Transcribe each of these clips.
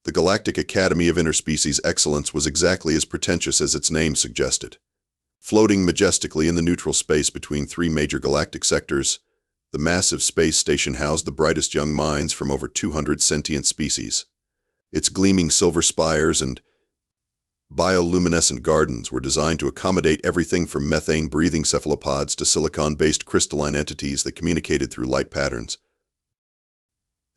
The Galactic Academy of Interspecies Excellence was exactly as pretentious as its name suggested. Floating majestically in the neutral space between three major galactic sectors, the massive space station housed the brightest young minds from over 200 sentient species. Its gleaming silver spires and bioluminescent gardens were designed to accommodate everything from methane-breathing cephalopods to silicon-based crystalline entities that communicated through light patterns.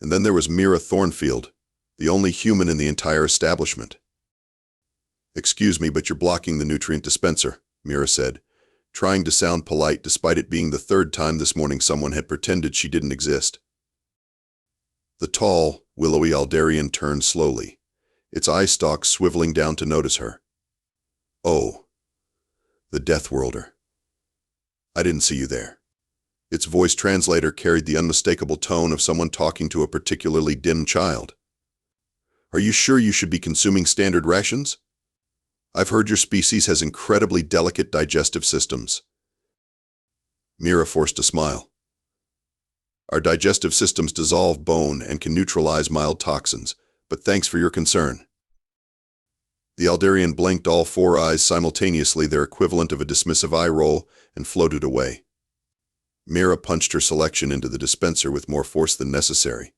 And then there was Mira Thornfield, the only human in the entire establishment. "Excuse me, but you're blocking the nutrient dispenser," Mira said, trying to sound polite despite it being the third time this morning someone had pretended she didn't exist. The tall, willowy Aldarian turned slowly, its eye stalks swiveling down to notice her. "Oh, the Deathworlder. I didn't see you there." Its voice translator carried the unmistakable tone of someone talking to a particularly dim child. "Are you sure you should be consuming standard rations? I've heard your species has incredibly delicate digestive systems." Mira forced a smile. "Our digestive systems dissolve bone and can neutralize mild toxins, but thanks for your concern." The Aldarian blinked all four eyes simultaneously, their equivalent of a dismissive eye roll, and floated away. Mira punched her selection into the dispenser with more force than necessary.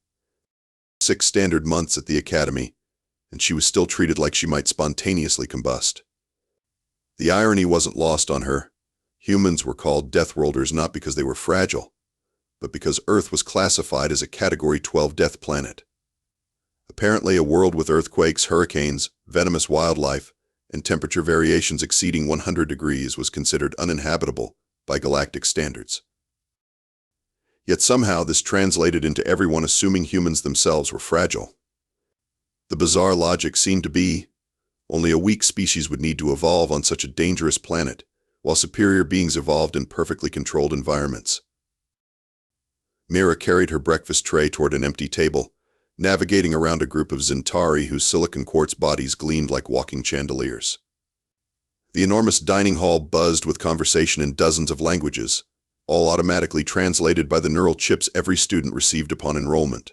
6 standard months at the academy, and she was still treated like she might spontaneously combust. The irony wasn't lost on her. Humans were called Deathworlders not because they were fragile, but because Earth was classified as a Category 12 death planet. Apparently, a world with earthquakes, hurricanes, venomous wildlife, and temperature variations exceeding 100 degrees was considered uninhabitable by galactic standards. Yet somehow this translated into everyone assuming humans themselves were fragile. The bizarre logic seemed to be, only a weak species would need to evolve on such a dangerous planet, while superior beings evolved in perfectly controlled environments. Mira carried her breakfast tray toward an empty table, navigating around a group of Zintari whose silicon quartz bodies gleamed like walking chandeliers. The enormous dining hall buzzed with conversation in dozens of languages, all automatically translated by the neural chips every student received upon enrollment.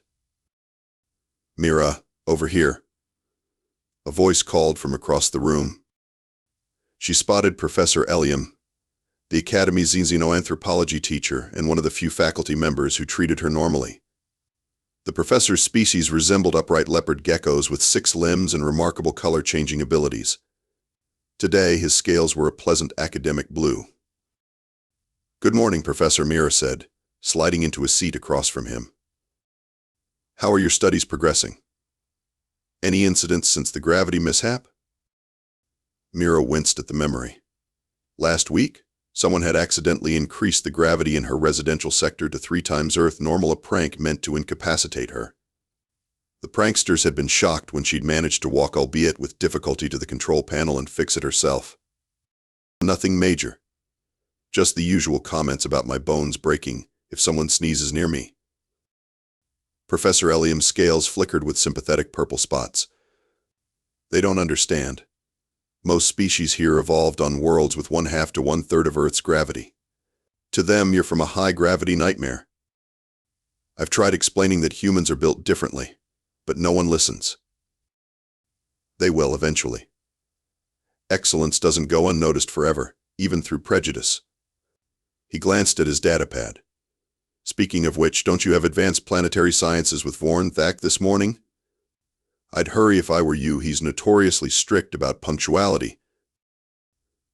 "Mira, over here." A voice called from across the room. She spotted Professor Eliam, the Academy's xenoanthropology teacher and one of the few faculty members who treated her normally. The professor's species resembled upright leopard geckos with 6 limbs and remarkable color-changing abilities. Today, his scales were a pleasant academic blue. "Good morning, Professor," Mira said, sliding into a seat across from him. "How are your studies progressing? Any incidents since the gravity mishap?" Mira winced at the memory. Last week, someone had accidentally increased the gravity in her residential sector to 3 times Earth normal, a prank meant to incapacitate her. The pranksters had been shocked when she'd managed to walk, albeit with difficulty, to the control panel and fix it herself. "Nothing major. Just the usual comments about my bones breaking if someone sneezes near me." Professor Eliam's scales flickered with sympathetic purple spots. "They don't understand. Most species here evolved on worlds with 1/2 to 1/3 of Earth's gravity. To them, you're from a high-gravity nightmare. I've tried explaining that humans are built differently, but no one listens. They will eventually. Excellence doesn't go unnoticed forever, even through prejudice." He glanced at his datapad. "Speaking of which, don't you have advanced planetary sciences with Thak this morning?" "I'd hurry if I were you. He's notoriously strict about punctuality."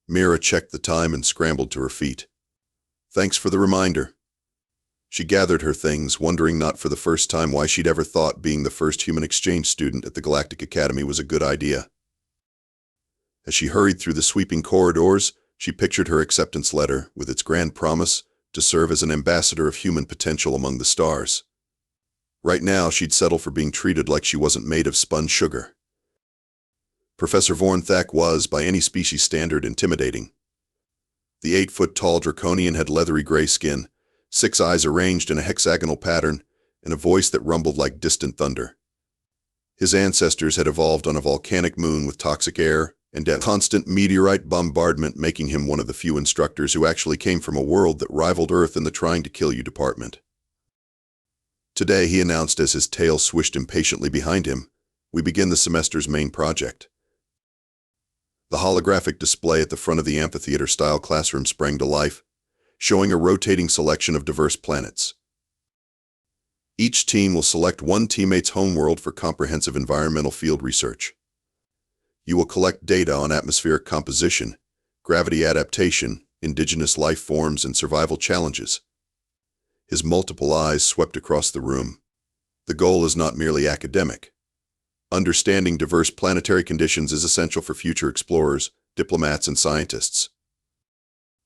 Mira checked the time and scrambled to her feet. "Thanks for the reminder." She gathered her things, wondering not for the first time why she'd ever thought being the first human exchange student at the Galactic Academy was a good idea. As she hurried through the sweeping corridors, she pictured her acceptance letter with its grand promise to serve as an ambassador of human potential among the stars. Right now, she'd settle for being treated like she wasn't made of spun sugar. Professor Thak was, by any species standard, intimidating. The 8-foot-tall draconian had leathery gray skin, 6 eyes arranged in a hexagonal pattern, and a voice that rumbled like distant thunder. His ancestors had evolved on a volcanic moon with toxic air and a constant meteorite bombardment, making him one of the few instructors who actually came from a world that rivaled Earth in the trying-to-kill-you department. Today, he announced as his tail swished impatiently behind him, We begin the semester's main project. The holographic display at the front of the amphitheater-style classroom sprang to life, showing a rotating selection of diverse planets. Each team will select one teammate's homeworld for comprehensive environmental field research. You will collect data on atmospheric composition, gravity adaptation, indigenous life forms, and survival challenges. His multiple eyes swept across the room. The goal is not merely academic. Understanding diverse planetary conditions is essential for future explorers, diplomats, and scientists.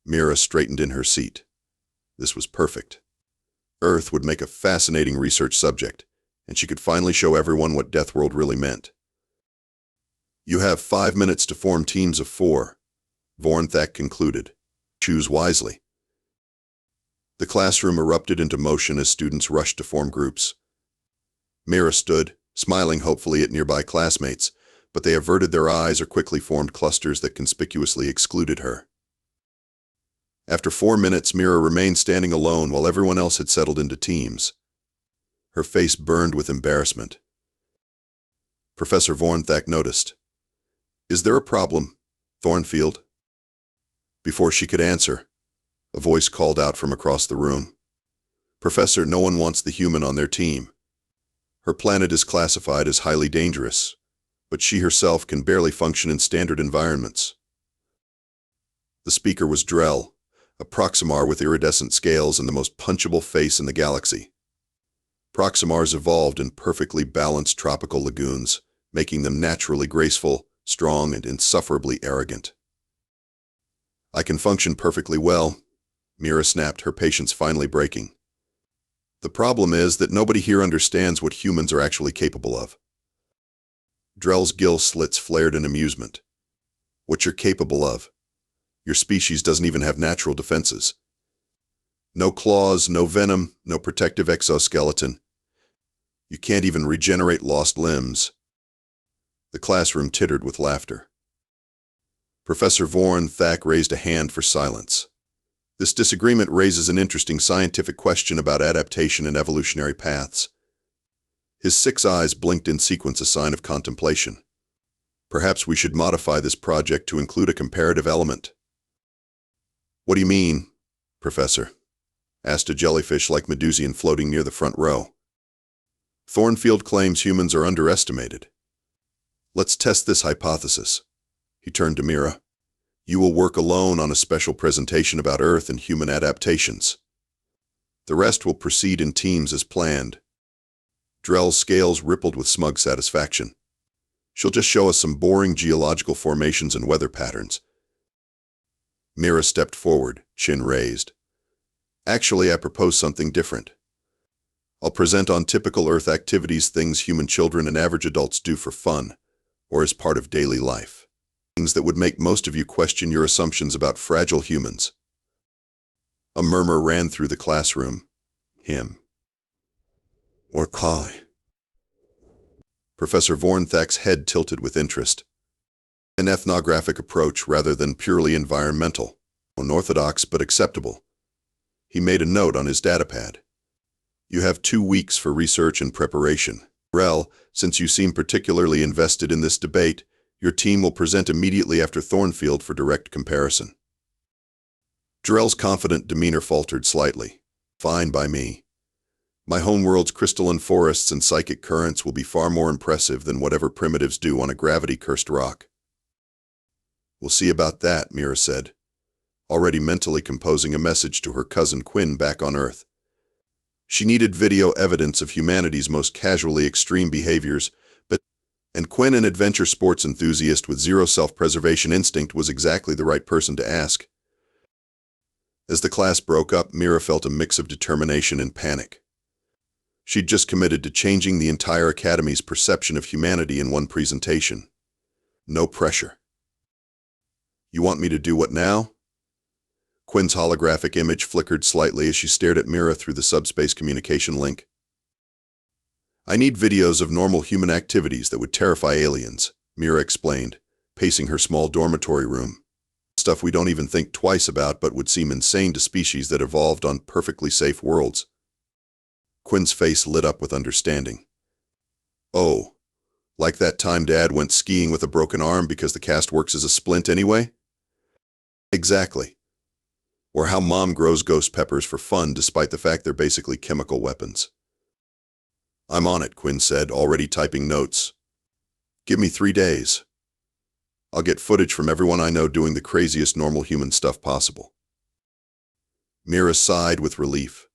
Mira straightened in her seat. This was perfect. Earth would make a fascinating research subject, and she could finally show everyone what Deathworld really meant. You have 5 minutes to form teams of 4, Thornfield concluded. Choose wisely. The classroom erupted into motion as students rushed to form groups. Mira stood, smiling hopefully at nearby classmates, but they averted their eyes or quickly formed clusters that conspicuously excluded her. After 4 minutes, Mira remained standing alone while everyone else had settled into teams. Her face burned with embarrassment. Professor Thornfield noticed. "Is there a problem, Thornfield?" Before she could answer, a voice called out from across the room. "Professor, no one wants the human on their team. Her planet is classified as highly dangerous, but she herself can barely function in standard environments." The speaker was Drell, a Proximar with iridescent scales and the most punchable face in the galaxy. Proximars evolved in perfectly balanced tropical lagoons, making them naturally graceful, strong, and insufferably arrogant. "I can function perfectly well," Mira snapped, her patience finally breaking. "The problem is that nobody here understands what humans are actually capable of." Drell's gill slits flared in amusement. "What you're capable of? Your species doesn't even have natural defenses. No claws, no venom, no protective exoskeleton. You can't even regenerate lost limbs." The classroom tittered with laughter. Professor Thornfield raised a hand for silence. This disagreement raises an interesting scientific question about adaptation and evolutionary paths. His 6 eyes blinked in sequence, a sign of contemplation. "Perhaps we should modify this project to include a comparative element." "What do you mean, Professor?" asked a jellyfish-like Medusian floating near the front row. "Thornfield claims humans are underestimated. Let's test this hypothesis." He turned to Mira. "You will work alone on a special presentation about Earth and human adaptations. The rest will proceed in teams as planned." Drell's scales rippled with smug satisfaction. "She'll just show us some boring geological formations and weather patterns." Mira stepped forward, chin raised. "Actually, I propose something different. I'll present on typical Earth activities, things human children and average adults do for fun, or as part of daily life. Things that would make most of you question your assumptions about fragile humans." A murmur ran through the classroom. "Him. Or Kai." Professor Thornfield's head tilted with interest. "An ethnographic approach rather than purely environmental. Unorthodox but acceptable." He made a note on his datapad. "You have 2 weeks for research and preparation. Drell, since you seem particularly invested in this debate, your team will present immediately after Thornfield for direct comparison." Drell's confident demeanor faltered slightly. "Fine by me. My homeworld's crystalline forests and psychic currents will be far more impressive than whatever primitives do on a gravity-cursed rock." "We'll see about that," Mira said, already mentally composing a message to her cousin Quinn back on Earth. She needed video evidence of humanity's most casually extreme behaviors, and Quinn, an adventure sports enthusiast with zero self-preservation instinct, was exactly the right person to ask. As the class broke up, Mira felt a mix of determination and panic. She'd just committed to changing the entire Academy's perception of humanity in one presentation. No pressure. "You want me to do what now?" Quinn's holographic image flickered slightly as she stared at Mira through the subspace communication link. "I need videos of normal human activities that would terrify aliens," Mira explained, pacing her small dormitory room. "Stuff we don't even think twice about but would seem insane to species that evolved on perfectly safe worlds." Quinn's face lit up with understanding. "Oh, Like that time Dad went skiing with a broken arm because the cast works as a splint anyway? Exactly. Or how Mom grows ghost peppers for fun despite the fact they're basically chemical weapons. I'm on it, Quinn said, already typing notes. Give me 3 days. I'll get footage from everyone I know doing the craziest normal human stuff possible. Mira sighed with relief.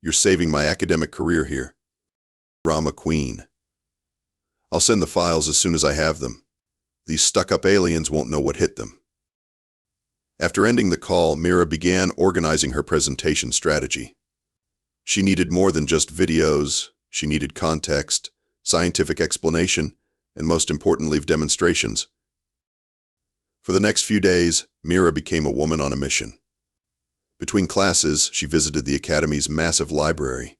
You're saving my academic career here. Drama queen. I'll send the files as soon as I have them. These stuck-up aliens won't know what hit them. After ending the call, Mira began organizing her presentation strategy. She needed more than just videos. She needed context, scientific explanation, and most importantly, demonstrations. For the next few days, Mira became a woman on a mission. Between classes, she visited the Academy's massive library,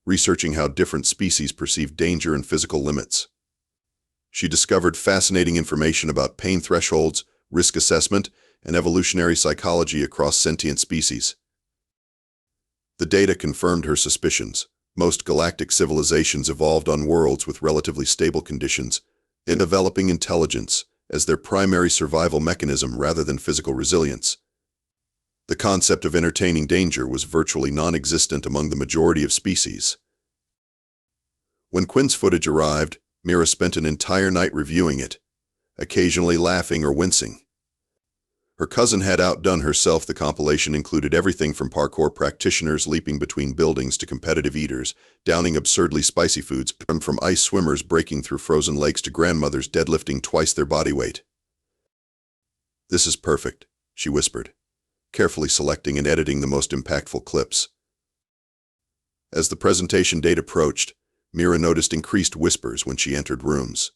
researching how different species perceive danger and physical limits. She discovered fascinating information about pain thresholds, risk assessment, and evolutionary psychology across sentient species. The data confirmed her suspicions. Most galactic civilizations evolved on worlds with relatively stable conditions and developing intelligence as their primary survival mechanism rather than physical resilience. The concept of entertaining danger was virtually non-existent among the majority of species. When Quinn's footage arrived, Mira spent an entire night reviewing it, occasionally laughing or wincing. Her cousin had outdone herself. The compilation included everything from parkour practitioners leaping between buildings to competitive eaters, downing absurdly spicy foods, from ice swimmers breaking through frozen lakes to grandmothers deadlifting twice their body weight. This is perfect, she whispered, carefully selecting and editing the most impactful clips. As the presentation date approached, Mira noticed increased whispers when she entered rooms.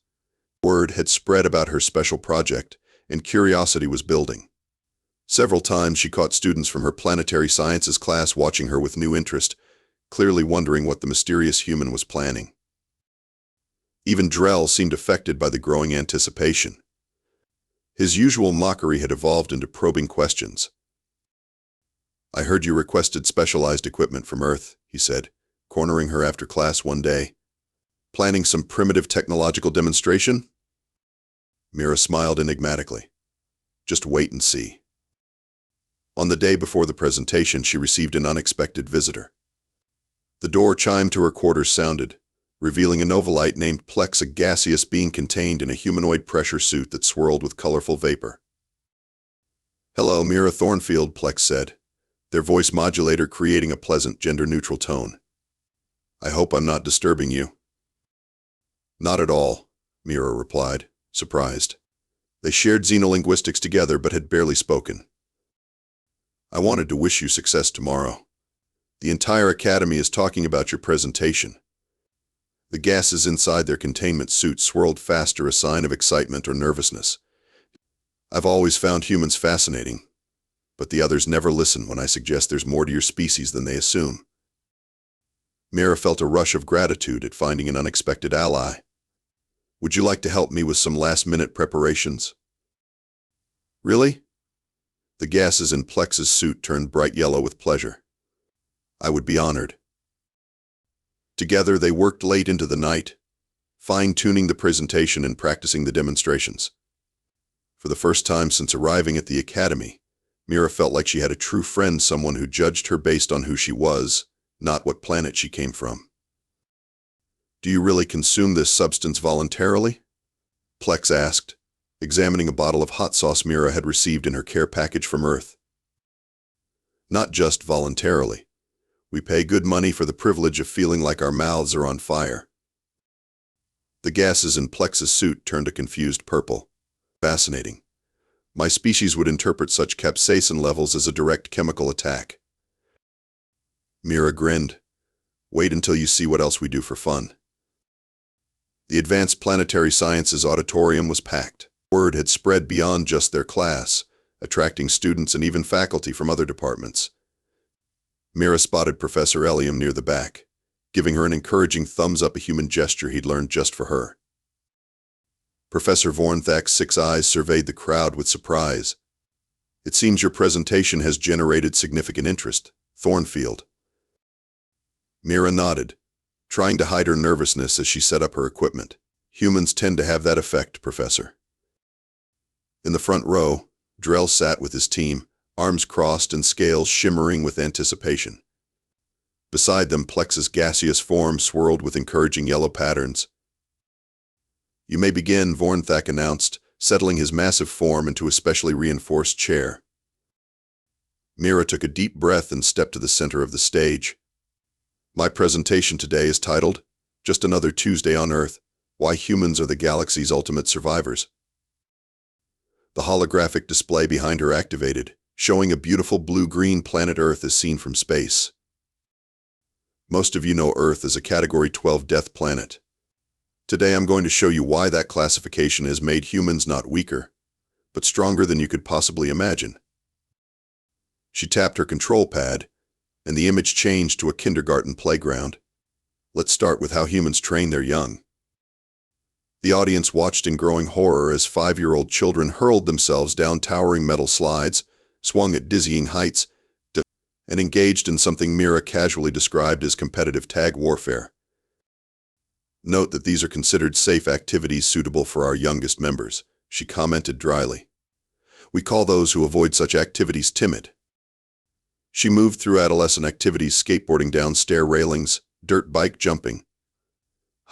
Word had spread about her special project, and curiosity was building. Several times she caught students from her planetary sciences class watching her with new interest, clearly wondering what the mysterious human was planning. Even Drell seemed affected by the growing anticipation. His usual mockery had evolved into probing questions. I heard you requested specialized equipment from Earth, he said, cornering her after class one day. Planning some primitive technological demonstration? Mira smiled enigmatically. Just wait and see. On the day before the presentation, she received an unexpected visitor. The door chime to her quarters sounded, revealing a novolite named Plex, a gaseous being contained in a humanoid pressure suit that swirled with colorful vapor. Hello, Mira Thornfield, Plex said, their voice modulator creating a pleasant, gender-neutral tone. I hope I'm not disturbing you. Not at all, Mira replied, surprised. They shared xenolinguistics together but had barely spoken. I wanted to wish you success tomorrow. The entire Academy is talking about your presentation. The gases inside their containment suits swirled faster, a sign of excitement or nervousness. I've always found humans fascinating, but the others never listen when I suggest there's more to your species than they assume. Mira felt a rush of gratitude at finding an unexpected ally. Would you like to help me with some last-minute preparations? Really? The gases in Plex's suit turned bright yellow with pleasure. I would be honored. Together they worked late into the night, fine-tuning the presentation and practicing the demonstrations. For the first time since arriving at the Academy, Mira felt like she had a true friend, someone who judged her based on who she was, not what planet she came from. Do you really consume this substance voluntarily? Plex asked, examining a bottle of hot sauce Mira had received in her care package from Earth. Not just voluntarily. We pay good money for the privilege of feeling like our mouths are on fire. The gases in Plex's suit turned a confused purple. Fascinating. My species would interpret such capsaicin levels as a direct chemical attack. Mira grinned. Wait until you see what else we do for fun. The Advanced Planetary Sciences auditorium was packed. Word had spread beyond just their class, attracting students and even faculty from other departments. Mira spotted Professor Eliam near the back, giving her an encouraging thumbs-up, a human gesture he'd learned just for her. Professor Vornthak's 6 eyes surveyed the crowd with surprise. It seems your presentation has generated significant interest, Thornfield. Mira nodded, trying to hide her nervousness as she set up her equipment. Humans tend to have that effect, Professor. In the front row, Drell sat with his team, arms crossed and scales shimmering with anticipation. Beside them, Plex's gaseous form swirled with encouraging yellow patterns. "You may begin," Vornthak announced, settling his massive form into a specially reinforced chair. Mira took a deep breath and stepped to the center of the stage. "My presentation today is titled, 'Just Another Tuesday on Earth: Why Humans Are the Galaxy's Ultimate Survivors.'" The holographic display behind her activated, showing a beautiful blue-green planet Earth as seen from space. Most of you know Earth as a Category 12 death planet. Today I'm going to show you why that classification has made humans not weaker, but stronger than you could possibly imagine. She tapped her control pad, and the image changed to a kindergarten playground. Let's start with how humans train their young. The audience watched in growing horror as 5-year-old children hurled themselves down towering metal slides, swung at dizzying heights, and engaged in something Mira casually described as competitive tag warfare. "Note that these are considered safe activities suitable for our youngest members," she commented dryly. "We call those who avoid such activities timid." She moved through adolescent activities: skateboarding down stair railings, dirt bike jumping,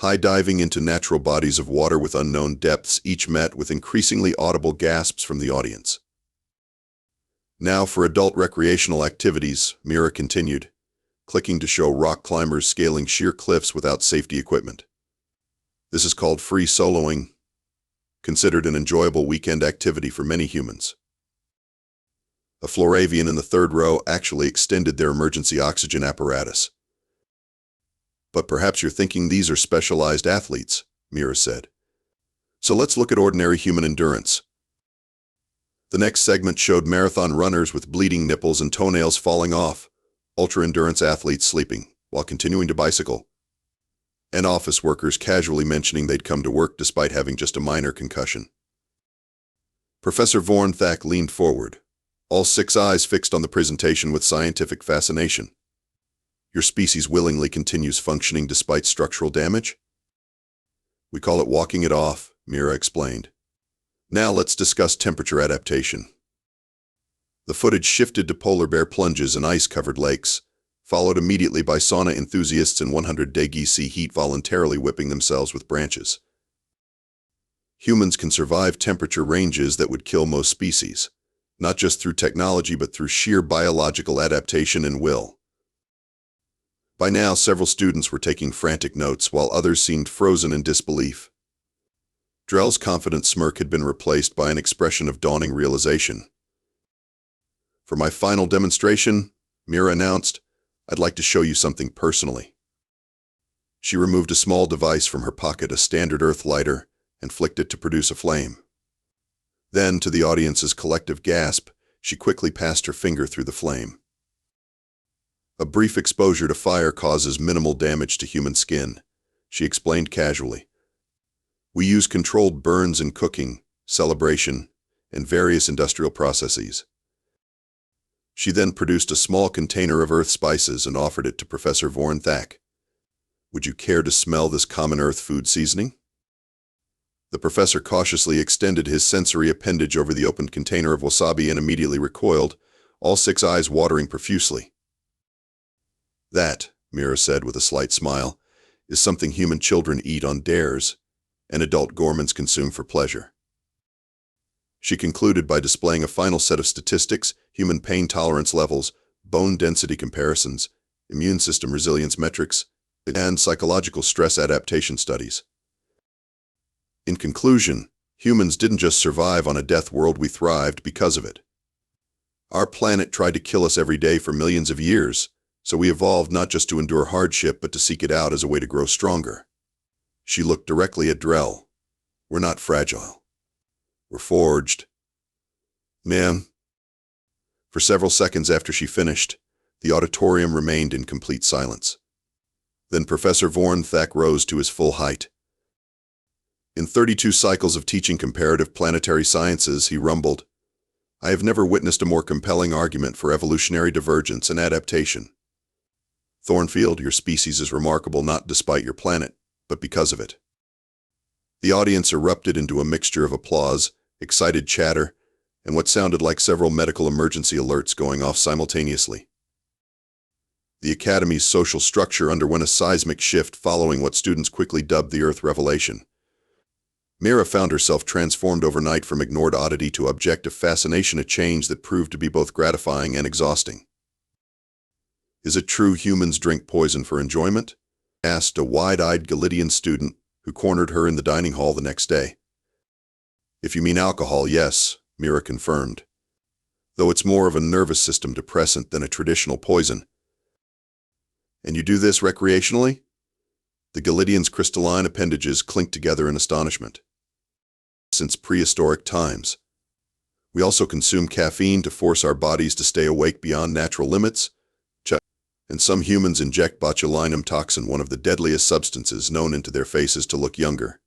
high diving into natural bodies of water with unknown depths, each met with increasingly audible gasps from the audience. "Now for adult recreational activities," Mira continued, clicking to show rock climbers scaling sheer cliffs without safety equipment. "This is called free soloing, considered an enjoyable weekend activity for many humans." A Floravian in the third row actually extended their emergency oxygen apparatus. "But perhaps you're thinking these are specialized athletes," Mira said. "So let's look at ordinary human endurance." The next segment showed marathon runners with bleeding nipples and toenails falling off, ultra-endurance athletes sleeping while continuing to bicycle, and office workers casually mentioning they'd come to work despite having just a minor concussion. Professor Vornthak leaned forward, all 6 eyes fixed on the presentation with scientific fascination. "Your species willingly continues functioning despite structural damage?" "We call it walking it off," Mira explained. "Now let's discuss temperature adaptation." The footage shifted to polar bear plunges in ice-covered lakes, followed immediately by sauna enthusiasts in 100-degree C heat voluntarily whipping themselves with branches. Humans can survive temperature ranges that would kill most species, not just through technology but through sheer biological adaptation and will. By now, several students were taking frantic notes while others seemed frozen in disbelief. Drell's confident smirk had been replaced by an expression of dawning realization. "For my final demonstration," Mira announced, "I'd like to show you something personally." She removed a small device from her pocket, a standard earth lighter, and flicked it to produce a flame. Then, to the audience's collective gasp, she quickly passed her finger through the flame. "A brief exposure to fire causes minimal damage to human skin," she explained casually. "We use controlled burns in cooking, celebration, and various industrial processes." She then produced a small container of earth spices and offered it to Professor Vornthak. "Would you care to smell this common earth food seasoning?" The professor cautiously extended his sensory appendage over the opened container of wasabi and immediately recoiled, all 6 eyes watering profusely. "That," Mira said with a slight smile, "is something human children eat on dares, and adult gourmands consume for pleasure." She concluded by displaying a final set of statistics: human pain tolerance levels, bone density comparisons, immune system resilience metrics, and psychological stress adaptation studies. In conclusion, humans didn't just survive on a death world, we thrived because of it. Our planet tried to kill us every day for millions of years, so we evolved not just to endure hardship but to seek it out as a way to grow stronger. She looked directly at Drell. "We're not fragile. We're forged." "Ma'am." For several seconds after she finished, the auditorium remained in complete silence. Then Professor Vornthak rose to his full height. "In 32 cycles of teaching comparative planetary sciences," he rumbled, "I have never witnessed a more compelling argument for evolutionary divergence and adaptation. Thornfield, your species is remarkable not despite your planet, but because of it." The audience erupted into a mixture of applause, excited chatter, and what sounded like several medical emergency alerts going off simultaneously. The Academy's social structure underwent a seismic shift following what students quickly dubbed the Earth Revelation. Mira found herself transformed overnight from ignored oddity to objective fascination, a change that proved to be both gratifying and exhausting. "Is it true humans drink poison for enjoyment?" asked a wide-eyed Galactic student who cornered her in the dining hall the next day. "If you mean alcohol, yes," Mira confirmed, "though it's more of a nervous system depressant than a traditional poison." "And you do this recreationally?" The Galactic's crystalline appendages clinked together in astonishment. "Since prehistoric times. We also consume caffeine to force our bodies to stay awake beyond natural limits. And some humans inject botulinum toxin, one of the deadliest substances, known into their faces to look younger."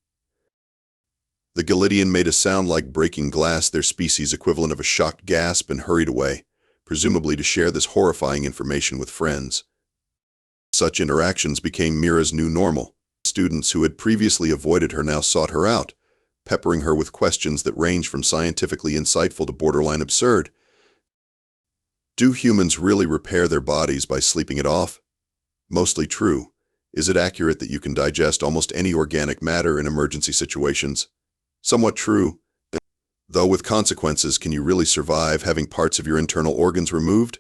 The Galactic made a sound like breaking glass, their species equivalent of a shocked gasp, and hurried away, presumably to share this horrifying information with friends. Such interactions became Mira's new normal. Students who had previously avoided her now sought her out, peppering her with questions that ranged from scientifically insightful to borderline absurd. "Do humans really repair their bodies by sleeping it off?" "Mostly true. Is it accurate that you can digest almost any organic matter in emergency situations?" "Somewhat true. Though with consequences, can you really survive having parts of your internal organs removed?"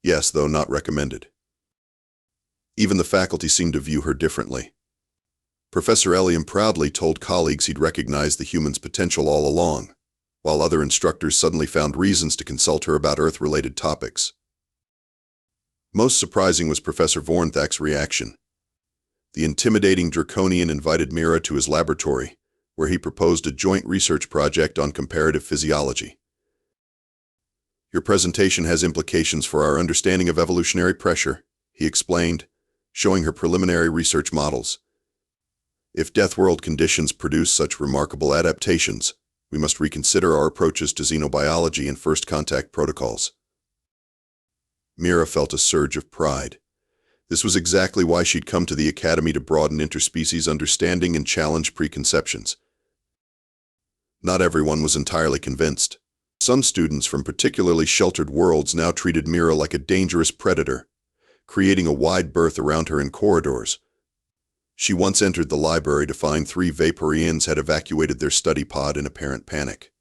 "Yes, though not recommended." Even the faculty seemed to view her differently. Professor Elliam proudly told colleagues he'd recognized the human's potential all along, while other instructors suddenly found reasons to consult her about Earth-related topics. Most surprising was Professor Vornthak's reaction. The intimidating Draconian invited Mira to his laboratory, where he proposed a joint research project on comparative physiology. "Your presentation has implications for our understanding of evolutionary pressure," he explained, showing her preliminary research models. "If Deathworld conditions produce such remarkable adaptations, we must reconsider our approaches to xenobiology and first contact protocols." Mira felt a surge of pride. This was exactly why she'd come to the Academy, to broaden interspecies understanding and challenge preconceptions. Not everyone was entirely convinced. Some students from particularly sheltered worlds now treated Mira like a dangerous predator, creating a wide berth around her in corridors. She once entered the library to find 3 Vaporians had evacuated their study pod in apparent panic.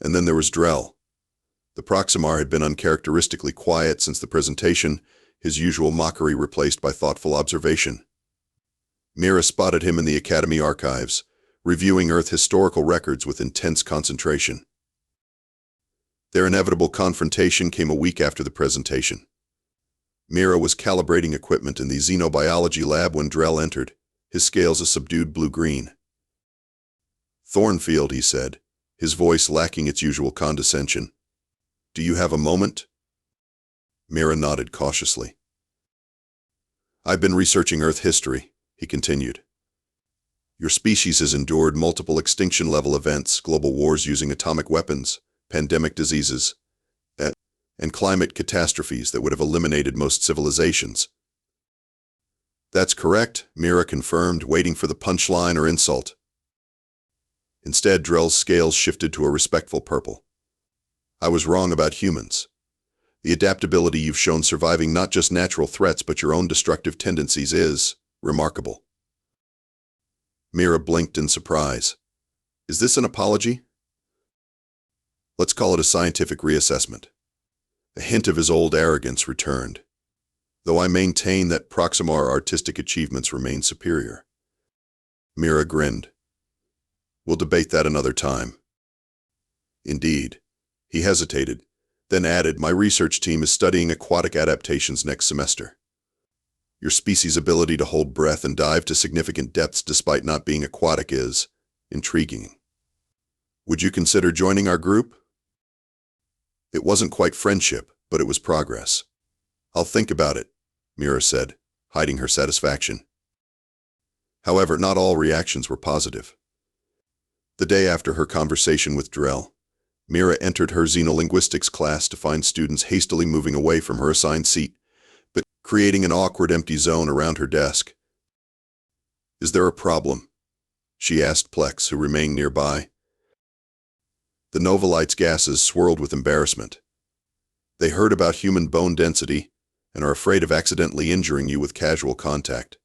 And then there was Drell. The Proximar had been uncharacteristically quiet since the presentation, his usual mockery replaced by thoughtful observation. Mira spotted him in the Academy archives, reviewing Earth historical records with intense concentration. Their inevitable confrontation came a week after the presentation. Mira was calibrating equipment in the xenobiology lab when Drell entered, his scales a subdued blue-green. "Thornfield," he said, his voice lacking its usual condescension. "Do you have a moment?" Mira nodded cautiously. "I've been researching Earth history," he continued. "Your species has endured multiple extinction-level events, global wars using atomic weapons, pandemic diseases, and climate catastrophes that would have eliminated most civilizations." "That's correct," Mira confirmed, waiting for the punchline or insult. Instead, Drell's scales shifted to a respectful purple. "I was wrong about humans. The adaptability you've shown surviving not just natural threats but your own destructive tendencies is remarkable." Mira blinked in surprise. "Is this an apology?" "Let's call it a scientific reassessment." A hint of his old arrogance returned. "Though I maintain that Proximar artistic achievements remain superior." Mira grinned. "We'll debate that another time." "Indeed." He hesitated, then added, "My research team is studying aquatic adaptations next semester. Your species' ability to hold breath and dive to significant depths despite not being aquatic is intriguing. Would you consider joining our group?" It wasn't quite friendship, but it was progress. "I'll think about it," Mira said, hiding her satisfaction. However, not all reactions were positive. The day after her conversation with Drell, Mira entered her xenolinguistics class to find students hastily moving away from her assigned seat, but creating an awkward empty zone around her desk. "Is there a problem?" she asked Plex, who remained nearby. The Novolite's gases swirled with embarrassment. They heard about human bone density and are afraid of accidentally injuring you with casual contact.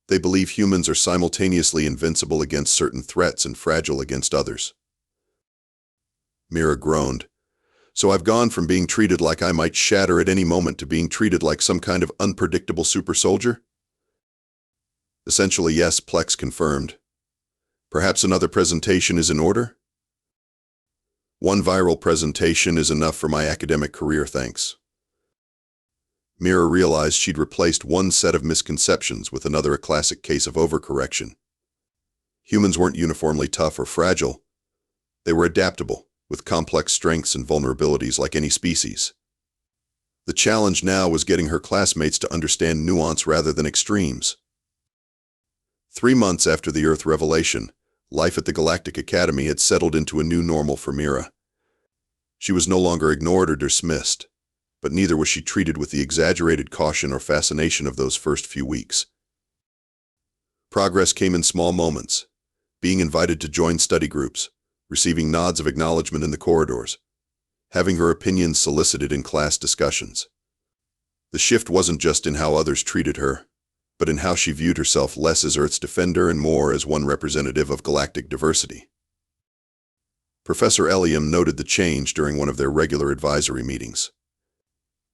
They believe humans are simultaneously invincible against certain threats and fragile against others. Mira groaned. So I've gone from being treated like I might shatter at any moment to being treated like some kind of unpredictable super soldier? Essentially, yes, Plex confirmed. Perhaps another presentation is in order? One viral presentation is enough for my academic career, thanks. Mira realized she'd replaced one set of misconceptions with another, a classic case of overcorrection. Humans weren't uniformly tough or fragile. They were adaptable, with complex strengths and vulnerabilities like any species. The challenge now was getting her classmates to understand nuance rather than extremes. 3 months after the Earth revelation, life at the Galactic Academy had settled into a new normal for Mira. She was no longer ignored or dismissed, but neither was she treated with the exaggerated caution or fascination of those first few weeks. Progress came in small moments, being invited to join study groups, receiving nods of acknowledgement in the corridors, having her opinions solicited in class discussions. The shift wasn't just in how others treated her, but in how she viewed herself, less as Earth's defender and more as one representative of galactic diversity. Professor Eliam noted the change during one of their regular advisory meetings.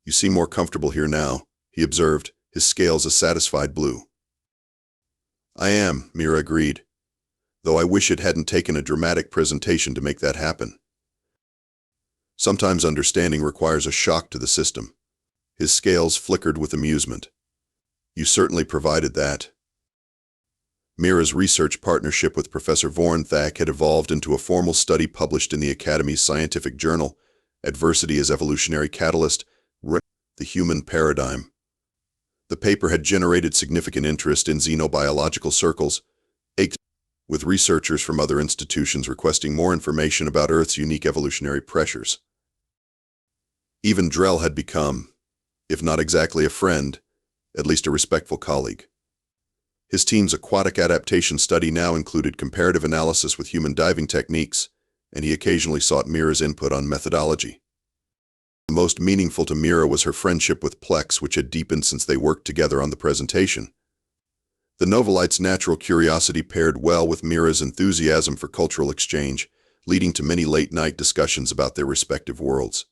"You seem more comfortable here now," he observed, his scales a satisfied blue. "I am," Mira agreed, "though I wish it hadn't taken a dramatic presentation to make that happen. Sometimes understanding requires a shock to the system." His scales flickered with amusement. "You certainly provided that." Mira's research partnership with Professor Thornfield had evolved into a formal study published in the Academy's scientific journal, Adversity as Evolutionary Catalyst, The Human Paradigm. The paper had generated significant interest in xenobiological circles, with researchers from other institutions requesting more information about Earth's unique evolutionary pressures. Even Drell had become, if not exactly a friend, at least a respectful colleague. His team's aquatic adaptation study now included comparative analysis with human diving techniques, and he occasionally sought Mira's input on methodology. Most meaningful to Mira was her friendship with Plex, which had deepened since they worked together on the presentation. The Novolite's natural curiosity paired well with Mira's enthusiasm for cultural exchange, leading to many late-night discussions about their respective worlds.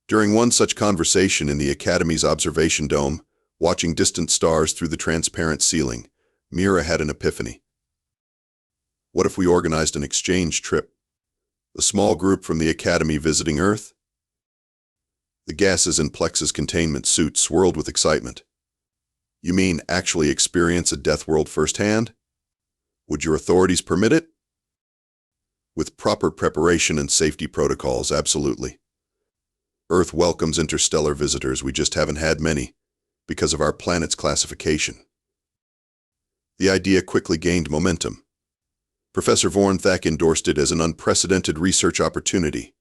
During one such conversation in the Academy's observation dome, watching distant stars through the transparent ceiling, Mira had an epiphany. What if we organized an exchange trip? A small group from the Academy visiting Earth? The gases in Plex's containment suit swirled with excitement. "You mean actually experience a Deathworld firsthand? Would your authorities permit it?" "With proper preparation and safety protocols, absolutely. Earth welcomes interstellar visitors, we just haven't had many, because of our planet's classification." The idea quickly gained momentum. Professor Thornfield endorsed it as an unprecedented research opportunity,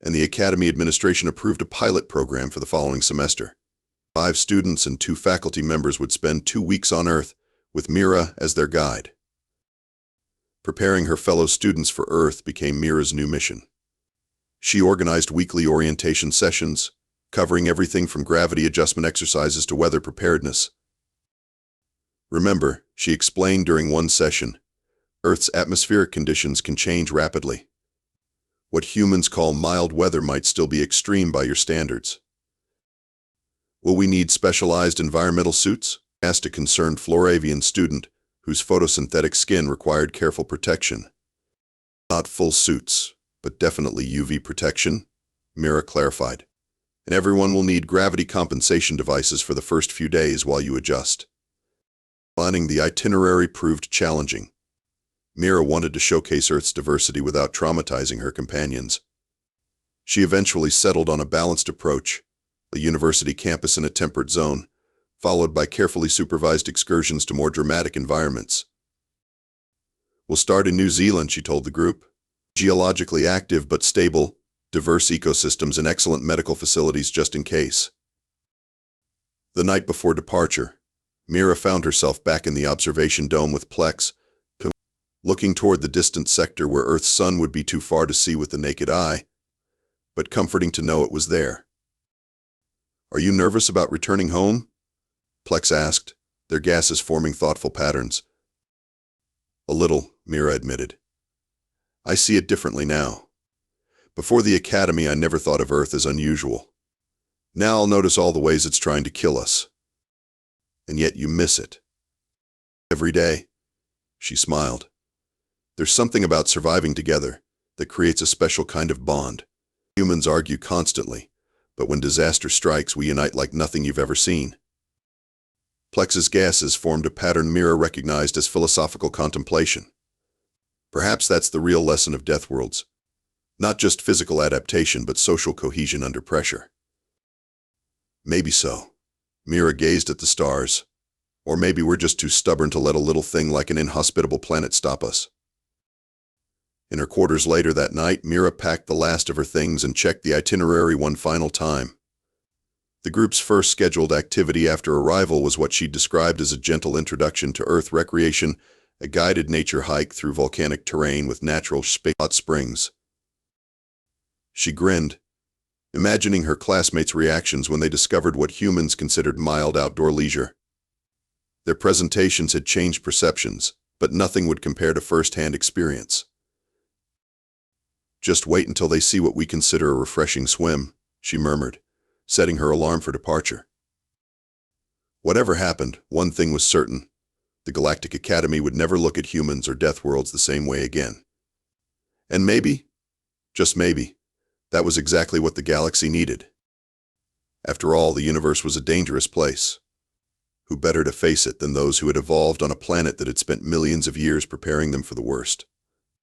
and the Academy administration approved a pilot program for the following semester. 5 students and 2 faculty members would spend 2 weeks on Earth, with Mira as their guide. Preparing her fellow students for Earth became Mira's new mission. She organized weekly orientation sessions, covering everything from gravity adjustment exercises to weather preparedness. "Remember," she explained during one session, "Earth's atmospheric conditions can change rapidly. What humans call mild weather might still be extreme by your standards." "Will we need specialized environmental suits?" asked a concerned Floravian student, whose photosynthetic skin required careful protection. "Not full suits, but definitely UV protection," Mira clarified. "And everyone will need gravity compensation devices for the first few days while you adjust." Planning the itinerary proved challenging. Mira wanted to showcase Earth's diversity without traumatizing her companions. She eventually settled on a balanced approach, a university campus in a temperate zone, followed by carefully supervised excursions to more dramatic environments. "We'll start in New Zealand," she told the group. "Geologically active but stable, diverse ecosystems and excellent medical facilities just in case." The night before departure, Mira found herself back in the observation dome with Plex, looking toward the distant sector where Earth's sun would be too far to see with the naked eye, but comforting to know it was there. "Are you nervous about returning home?" Plex asked, their gases forming thoughtful patterns. "A little," Mira admitted. "I see it differently now. Before the Academy, I never thought of Earth as unusual. Now I'll notice all the ways it's trying to kill us. And yet you miss it. Every day." She smiled. "There's something about surviving together that creates a special kind of bond. Humans argue constantly, but when disaster strikes, we unite like nothing you've ever seen." Plex's gases formed a pattern Mira recognized as philosophical contemplation. Perhaps that's the real lesson of Deathworlds. Not just physical adaptation, but social cohesion under pressure. Maybe so. Mira gazed at the stars. Or maybe we're just too stubborn to let a little thing like an inhospitable planet stop us. In her quarters later that night, Mira packed the last of her things and checked the itinerary one final time. The group's first scheduled activity after arrival was what she described as a gentle introduction to Earth recreation, a guided nature hike through volcanic terrain with natural hot springs. She grinned, imagining her classmates' reactions when they discovered what humans considered mild outdoor leisure. Their presentations had changed perceptions, but nothing would compare to first-hand experience. "Just wait until they see what we consider a refreshing swim," she murmured, setting her alarm for departure. Whatever happened, one thing was certain. The Galactic Academy would never look at humans or Deathworlds the same way again. And maybe, just maybe, that was exactly what the galaxy needed. After all, the universe was a dangerous place. Who better to face it than those who had evolved on a planet that had spent millions of years preparing them for the worst?